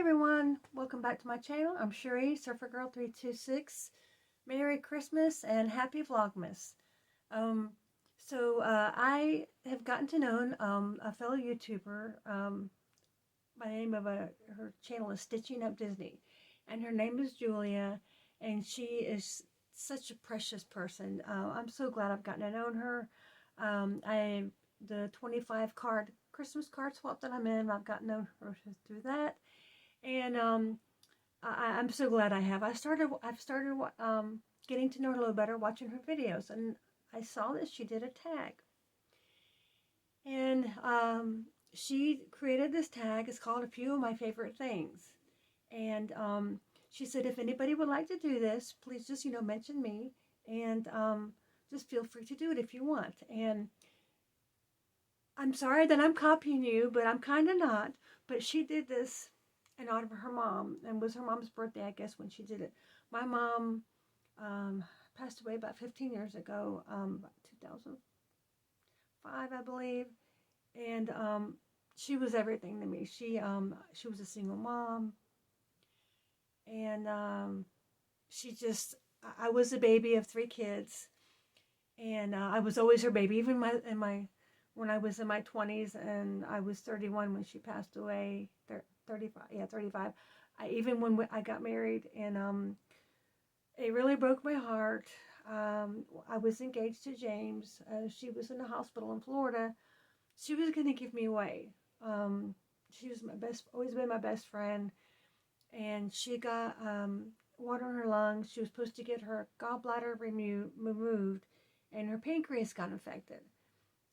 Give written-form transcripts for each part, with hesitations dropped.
everyone, welcome back to my channel. I'm Sherry, Surfer Girl 326. Merry Christmas and Happy Vlogmas. Um, I have gotten to know a fellow YouTuber. By the name of her channel is Stitching Up Disney, and her name is Julia, and she is such a precious person. I'm so glad I've gotten to know her. The 25 card Christmas card swap that I'm in, I've gotten to know her through that. And I'm so glad I have. I've started getting to know her a little better, watching her videos, and I saw that she did a tag, and she created this tag. It's called "A Few of My Favorite Things," and she said if anybody would like to do this, please just mention me, and just feel free to do it if you want. And I'm sorry that I'm copying you, but I'm kind of not. But she did this in honor of her mom, and it was her mom's birthday, I guess, when she did it. My mom passed away about 15 years ago, about 2005, I believe, and she was everything to me. She was a single mom, and I was a baby of three kids, and I was always her baby, even when I was in my 20s, and I was 31 when she passed away. 35, yeah, 35. Even when I got married, and it really broke my heart. I was engaged to James. She was in a hospital in Florida. She was going to give me away. She was always been my best friend, and she got water in her lungs. She was supposed to get her gallbladder removed, and her pancreas got infected.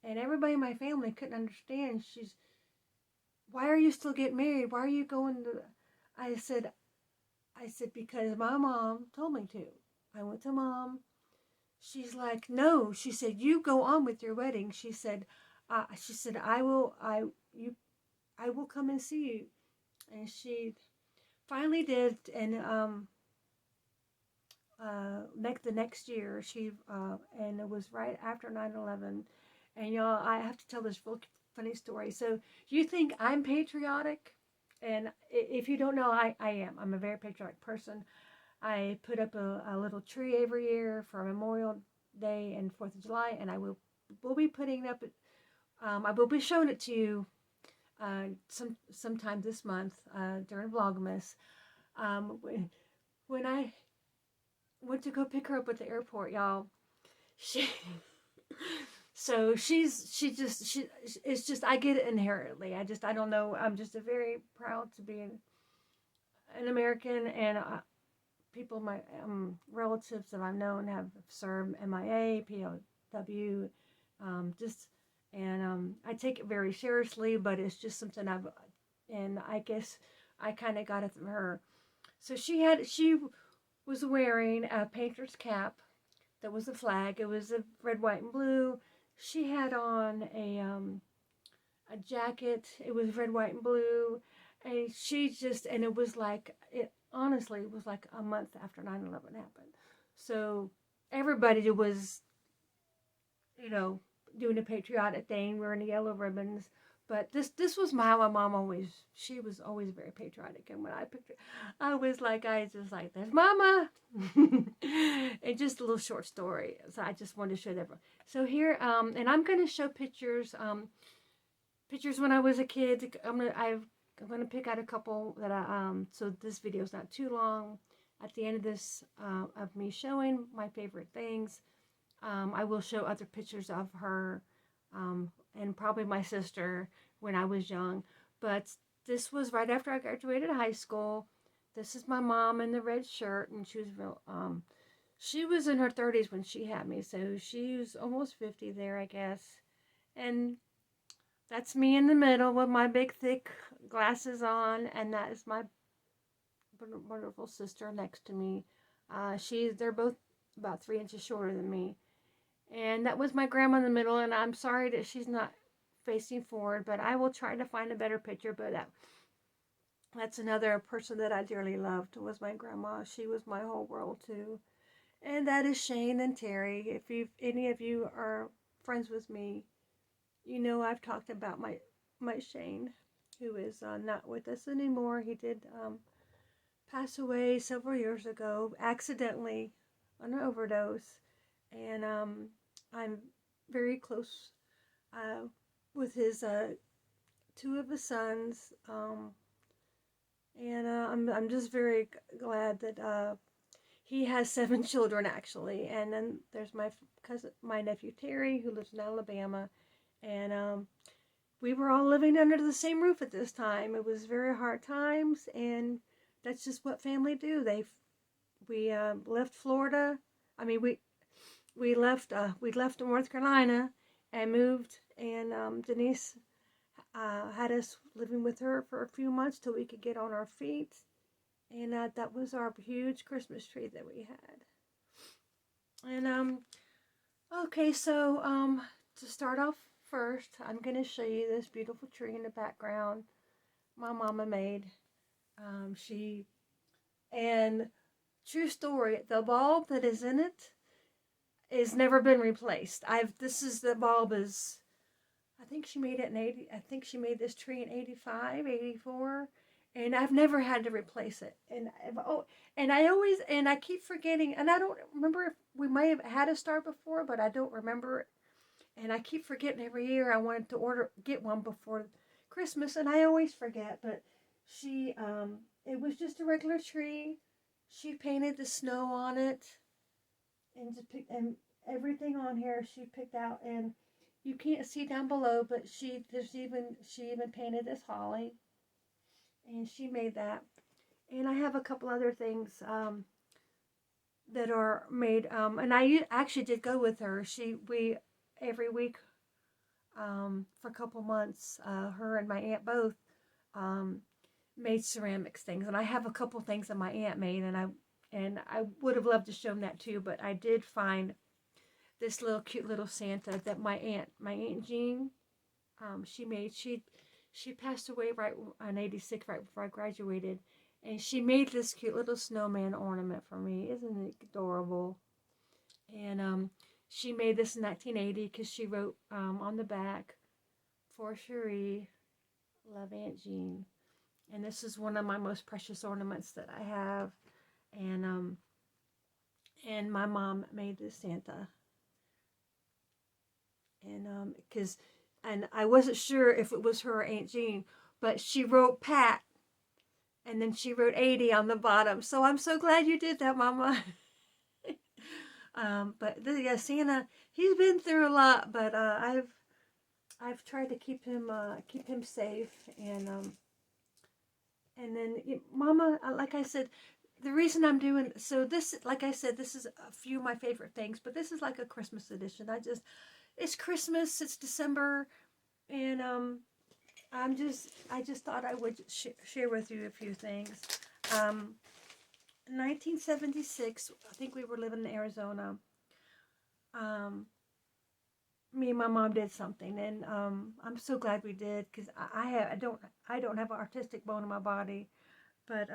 And everybody in my family couldn't understand. Why are you still getting married? Why are you going to? I said, because my mom told me to. I went to mom. She's like, no. She said, you go on with your wedding. She said, I will come and see you. And she finally did. And the next year, and it was right after 9/11. And y'all, I have to tell this real funny story. So you think I'm patriotic? And if you don't know, I am. I'm a very patriotic person. I put up a little tree every year for Memorial Day and 4th of July, and I will be putting up. I will be showing it to you sometime this month during Vlogmas. When I went to go pick her up at the airport, y'all, she it's just I get it inherently. I don't know. I'm just very proud to be an American, and people, my relatives that I've known have served MIA, POW, I take it very seriously, but it's just something and I guess I kind of got it from her. So she was wearing a painter's cap that was a flag. It was a red, white, and blue. She had on a jacket. It was red, white, and blue. And it was like, it honestly was like a month after 9/11 happened. So everybody was, doing a patriotic thing, wearing the yellow ribbons. But this was my mom always, she was always very patriotic. And when I picked her, I was just like, there's Mama. And just a little short story. So I just wanted to show that. So here, and I'm going to show pictures, pictures when I was a kid. I'm going to pick out a couple that so this video is not too long. At the end of this, of me showing my favorite things, I will show other pictures of her, and probably my sister when I was young. But this was right after I graduated high school. This is my mom in the red shirt, and she was in her 30s when she had me, so she was almost 50 there, I guess. And that's me in the middle with my big, thick glasses on, and that is my wonderful sister next to me. They're both about 3 inches shorter than me. And that was my grandma in the middle, and I'm sorry that she's not facing forward, but I will try to find a better picture. But that's another person that I dearly loved, was my grandma. She was my whole world too. And that is Shane and Terry. If any of you are friends with me, I've talked about my Shane. who is not with us anymore. He did pass away several years ago, accidentally, on an overdose. And I'm very close uh, with his two of his sons. And I'm just very glad that he has 7 children actually. And then there's my cousin, my nephew Terry, who lives in Alabama, and we were all living under the same roof at this time. It was very hard times, and that's just what family do. We left Florida. I mean, we left North Carolina and moved, and Denise had us living with her for a few months till we could get on our feet, and that was our huge Christmas tree that we had. And okay, so to start off first, I'm gonna show you this beautiful tree in the background my mama made. She and true story, the bulb that is in it is never been replaced. I've This is the bulb is I think she made it in 80. I think she made this tree in 85, 84, and I've never had to replace it. And I always and I keep forgetting, and I don't remember if we may have had a star before, but I don't remember it. And I keep forgetting every year I wanted to get one before Christmas, and I always forget. But she it was just a regular tree. She painted the snow on it, and everything on here she picked out, and you can't see down below, but she even painted this holly, and she made that. And I have a couple other things that are made, and I actually did go with her. We every week for a couple months, her and my aunt both um, made ceramics things, and I have a couple things that my aunt made, and I would have loved to show them that too, but I did find this little cute little Santa that my aunt Jean, she made. She passed away right in '86, right before I graduated, and she made this cute little snowman ornament for me. Isn't it adorable? And she made this in 1980 because she wrote on the back, "For Cherie, love Aunt Jean." And this is one of my most precious ornaments that I have. And my mom made this Santa, and and I wasn't sure if it was her or Aunt Jean, but she wrote Pat, and then she wrote 80 on the bottom. So I'm so glad you did that, Mama. Yeah, Santa, he's been through a lot, but I've tried to keep him safe, and then Mama, like I said, the reason I'm doing so this, like I said, this is a few of my favorite things, but this is like a Christmas edition. It's Christmas, it's December, and I just thought I would share with you a few things. Um, 1976, I think we were living in Arizona. Um, Me and my mom did something, and I'm so glad we did because I don't have an artistic bone in my body, but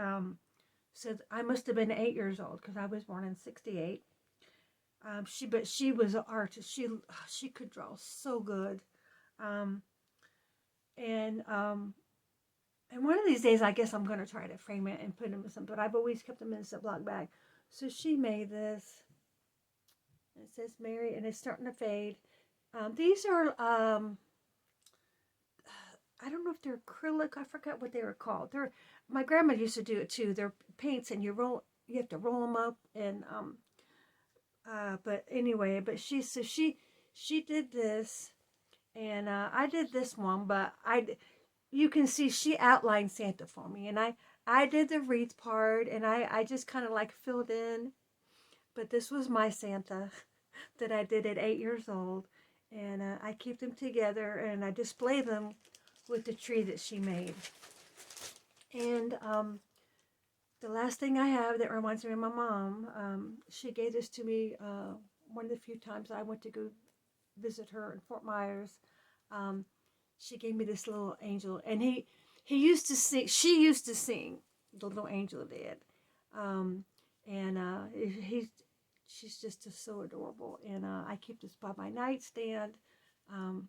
so I must have been 8 years old because I was born in '68. But she was an artist. She could draw so good, um, and and one of these days I guess I'm gonna try to frame it and put them in something. But I've always kept them in a Ziploc bag. So she made this. It says Mary, and it's starting to fade. These are I don't know if they're acrylic. I forgot what they were called. They're My grandma used to do it too. They're paints, and you have to roll them up, and but anyway, but she did this, and I did this one, but you can see she outlined Santa for me, and I did the wreath part, and I just kind of like filled in, but this was my Santa that I did at 8 years old, and I keep them together, and I display them with the tree that she made. And the last thing I have that reminds me of my mom, she gave this to me one of the few times I went to go visit her in Fort Myers. Um, she gave me this little angel, and he used to sing. She used to sing. The little angel did, and she's just so adorable. And I keep this by my nightstand. Um,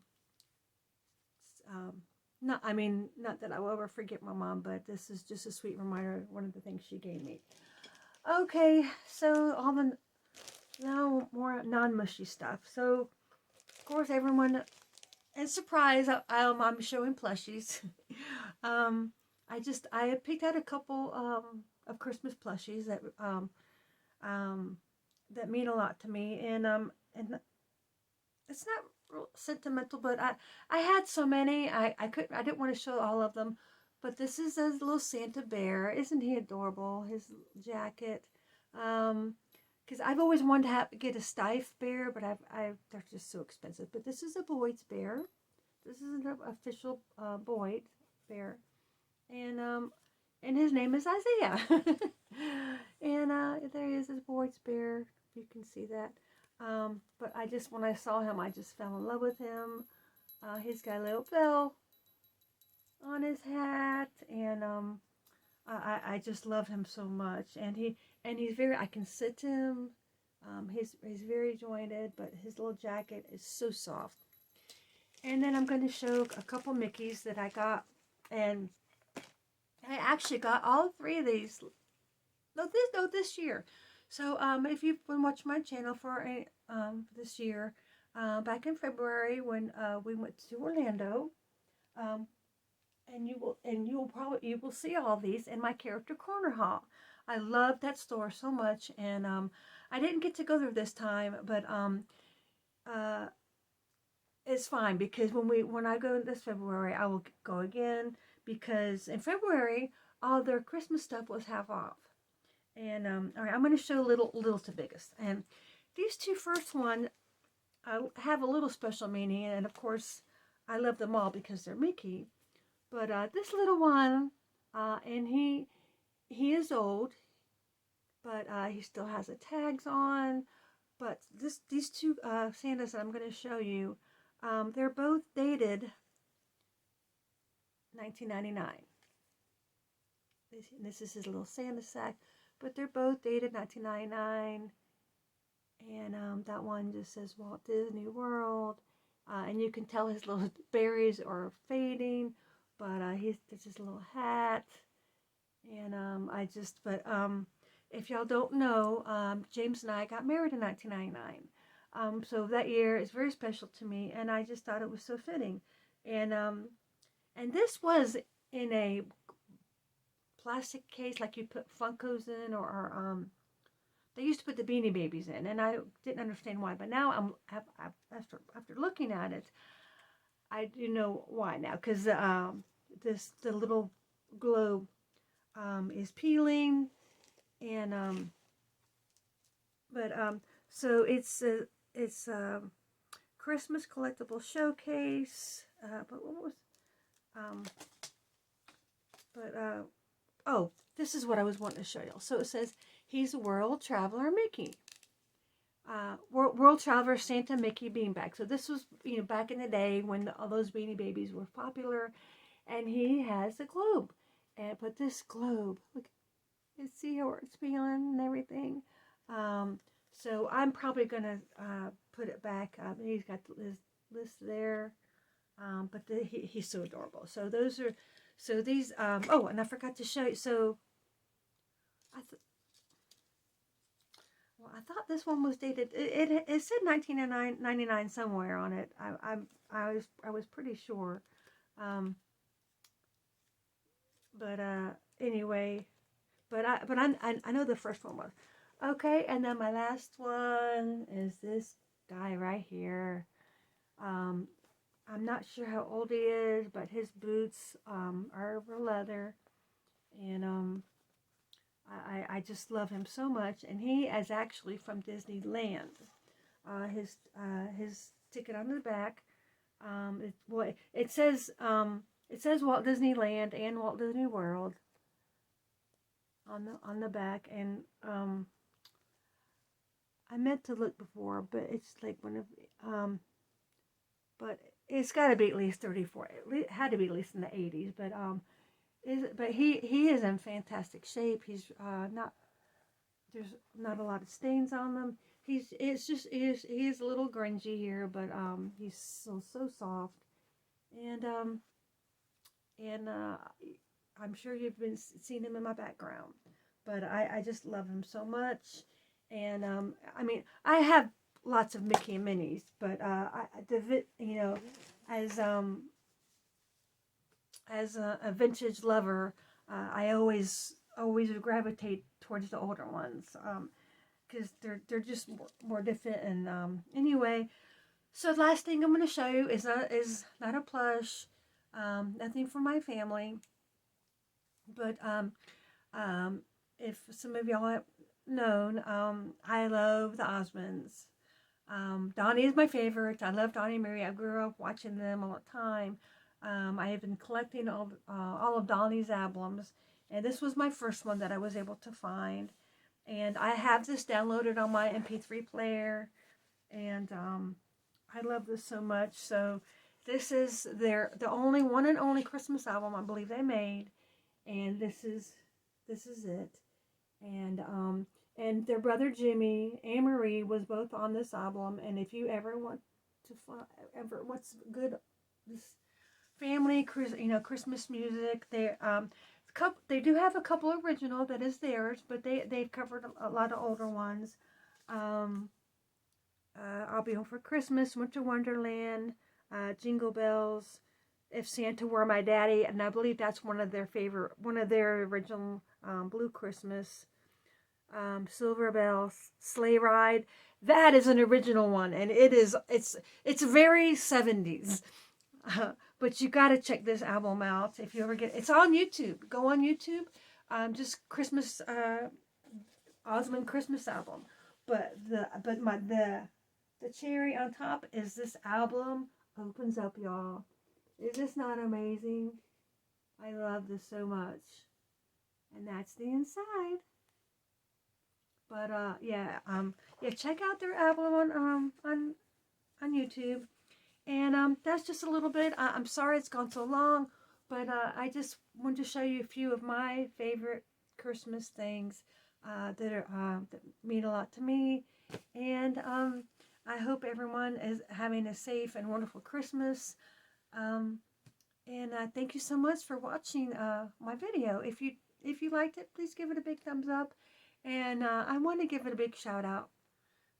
um, not, I mean, not that I will ever forget my mom, but this is just a sweet reminder of one of the things she gave me. Okay, so all the now more non-mushy stuff. So of course everyone is surprised I'm showing plushies. um, I picked out a couple of Christmas plushies um, that mean a lot to me, and it's not real sentimental, but I had so many I didn't want to show all of them, but this is a little Santa bear. Isn't he adorable? His jacket. Um, because I've always wanted to get a Steiff bear, but they're just so expensive. But this is a Boyd's bear. This is an official Boyd bear, and um, and his name is Isaiah. And there he is, his Boyd's bear. You can see that. But when I saw him, I just fell in love with him. He's got a little bell on his hat, and I just love him so much. And he's very, I can sit him. He's very jointed, but his little jacket is so soft. And then I'm going to show a couple Mickeys that I got, and I actually got all three of these. No, this year. So if you've been watching my channel for this year, back in February when we went to Orlando, um, and you will see all these in my character corner haul. I love that store so much, and I didn't get to go there this time, but uh, it's fine because when I go this February, I will go again because in February all their Christmas stuff was half off. And all right, I'm going to show little to biggest. And these two first one have a little special meaning, and of course, I love them all because they're Mickey. But this little one, and he is old, but he still has the tags on. But these two Santas that I'm going to show you, they're both dated 1999. This is his little Santa sack, but they're both dated 1999. And that one just says Walt Disney World. And you can tell his little berries are fading, but there's his little hat. And if y'all don't know, James and I got married in 1999. So that year is very special to me, and I just thought it was so fitting. And this was in a plastic case like you put Funkos in, or they used to put the Beanie Babies in, and I didn't understand why. But now after looking at it, I do know why now. Because the little globe is peeling, and so it's a Christmas collectible showcase. But what was um, but oh, this is what I was wanting to show you. So it says he's a world traveler Mickey. World Traveler Santa Mickey beanbag. So this was, back in the day when all those Beanie Babies were popular, and he has a globe. But this globe, look, you see how it's peeling and everything. So I'm probably gonna put it back. He's got his list there, but he's so adorable. So these. Oh, and I forgot to show you. So I thought this one was dated. It said 1999 somewhere on it. I was pretty sure. But anyway, I know the first one was. Okay, and then my last one is this guy right here. I'm not sure how old he is, but his boots are over leather, and I just love him so much. And he is actually from Disneyland. His ticket on the back, it says Walt Disneyland and Walt Disney World on the back, and I meant to look before, but it's like but it's got to be at least 34. It had to be at least in the 80s, but he is in fantastic shape. He's not there's not a lot of stains on them. He is a little grungy here, but he's so soft, and and I'm sure you've been seeing him in my background. But I just love him so much, and I mean, I have lots of Mickey and Minnie's, but you know, as a vintage lover, I always gravitate towards the older ones, because they're just more different. And anyway, so the last thing I'm going to show you is not a plush, nothing for my family, but if some of y'all have known, I love the Osmonds. Donnie is my favorite. I love Donnie and Mary. I grew up watching them all the time. I have been collecting all of Donnie's albums, and this was my first one that I was able to find. And I have this downloaded on my MP3 player, and I love this so much. So this is the only one and only Christmas album I believe they made, and this is it. And their brother Jimmy and Marie was both on this album. And if you ever want to find what's good, this family, Christmas music, they do have a couple original that is theirs, but they've covered a lot of older ones. I'll Be Home for Christmas, Winter Wonderland, Jingle Bells, If Santa Were My Daddy, and I believe that's one of their original Blue Christmas. Silver Bells, Sleigh Ride. That is an original one, and it's very 70s. But you got to check this album out if you ever get it. It's on YouTube. Go on YouTube. Just Christmas Osmond Christmas album. But the cherry on top is this album opens up, y'all. Is this not amazing? I love this so much. And that's the inside. But yeah, check out their album on YouTube. And that's just a little bit. I'm sorry it's gone so long, but I just wanted to show you a few of my favorite Christmas things that mean a lot to me. And I hope everyone is having a safe and wonderful Christmas. And thank you so much for watching my video. If you liked it, please give it a big thumbs up. And I want to give it a big shout out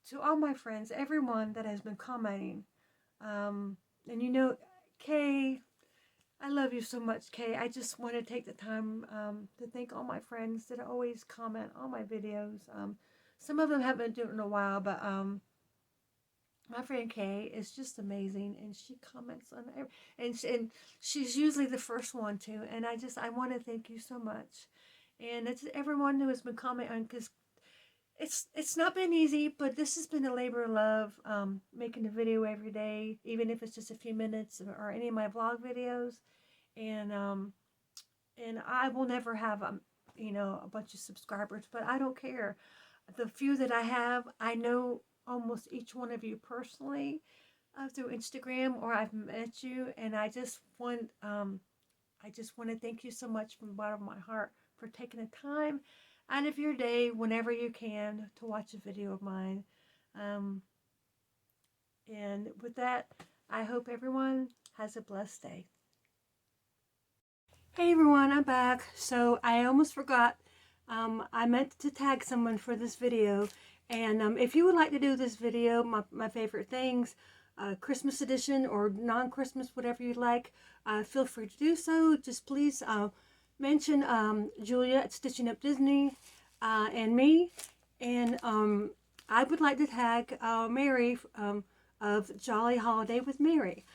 to all my friends, everyone that has been commenting. And you know, Kay, I love you so much, Kay. I just want to take the time to thank all my friends that always comment on my videos. Some of them haven't been doing it in a while, but my friend Kay is just amazing, and she comments on every, and she's usually the first one to. And I want to thank you so much. And it's everyone who has been commenting, because it's not been easy, but this has been a labor of love, making a video every day, even if it's just a few minutes, or any of my vlog videos. And I will never have a bunch of subscribers, but I don't care. The few that I have, I know almost each one of you personally through Instagram, or I've met you, and I just want to thank you so much from the bottom of my heart for taking the time out of your day, whenever you can, to watch a video of mine. And with that, I hope everyone has a blessed day. Hey everyone, I'm back. So I almost forgot. I meant to tag someone for this video. And if you would like to do this video, my favorite things, Christmas edition or non-Christmas, whatever you'd like, feel free to do so. Just please mention Julia at Stitching Up Disney and me. And I would like to tag Mary of Jolly Holiday with Mary.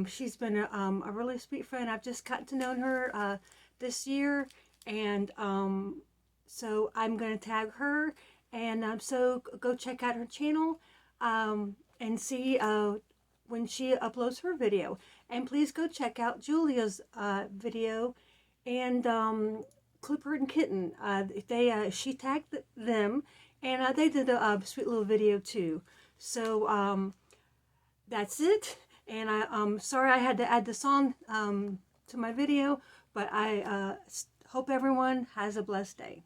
She's been a really sweet friend. I've just gotten to know her this year. And so I'm going to tag her. And so go check out her channel and see when she uploads her video. And please go check out Julia's video and Clipper Kitten. She tagged them, and they did a sweet little video too. So that's it. And I'm sorry I had to add the song to my video, but I hope everyone has a blessed day.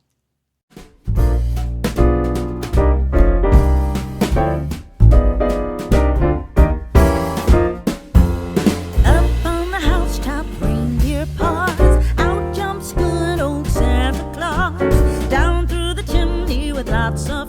Up on the housetop, reindeer paw. lots of